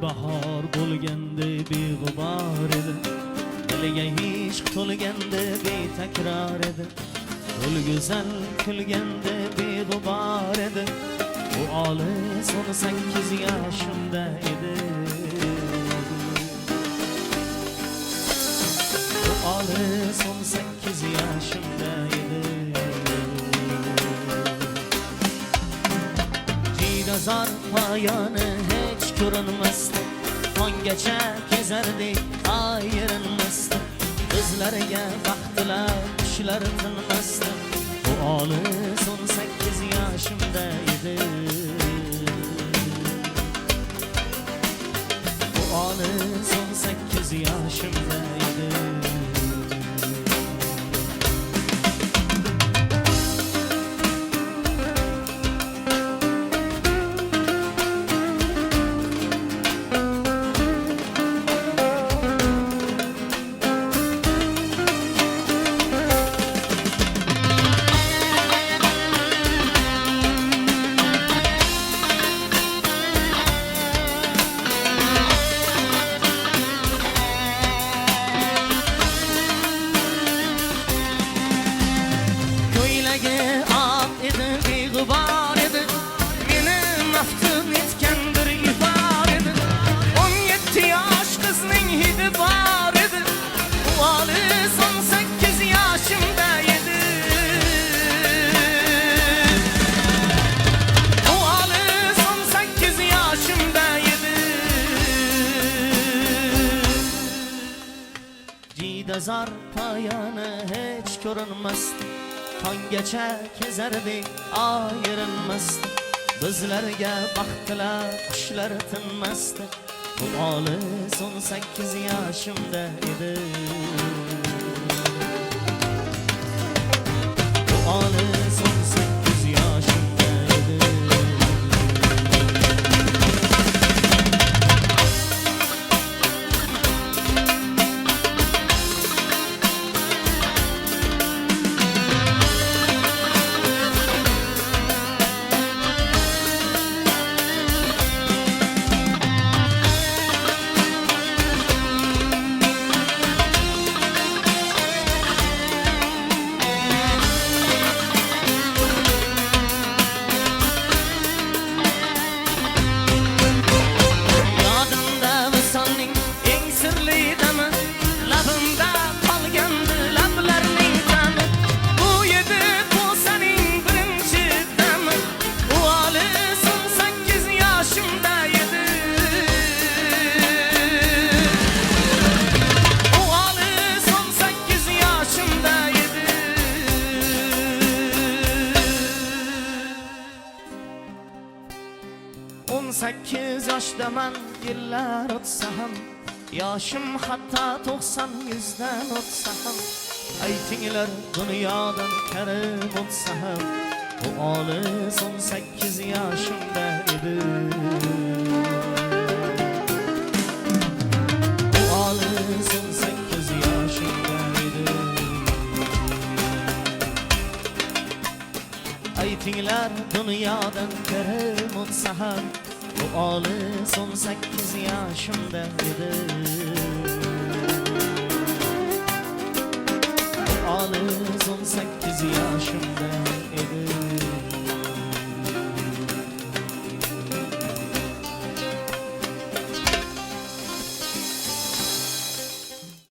bahor bo'lganda beg'ubor edi, diliga ishq to'lganda betakror edi. Gul go'zal kulganda beg'ubor edi, bu olis 18 yoshimda edi. Bu olis 18 yoshimda edi. Jiydazor poyoni hech ko'rinmasdi, tonggacha kezardik ayrinmasdi. Bizlarga baxtlar qushlar tinmasdi, bu olis 18 yoshimda edi. Bu olis 18 yoshimda edi. Jiydazor poyoni hech ko'rinmasdi, tonggacha kezardik ayrinmasdi. Bizlarga baxtlar qushlar tinmasdi, bu olis 18 yoshimda edi. Bu olis 18 yoshimda edi. Sekiz yoshdaman, yillar o'tsa ham, yoshim hatto 90 100dan o'tsa ham, aytinglar dunyodan karim o'tsa ham, bu olis 18 yoshimda edi. Bu olis 18 yoshimda edi. Aytinglar dunyodan karim o'tsa ham, bu olis 18 yoshimda edi. Bu olis 18 yoshimda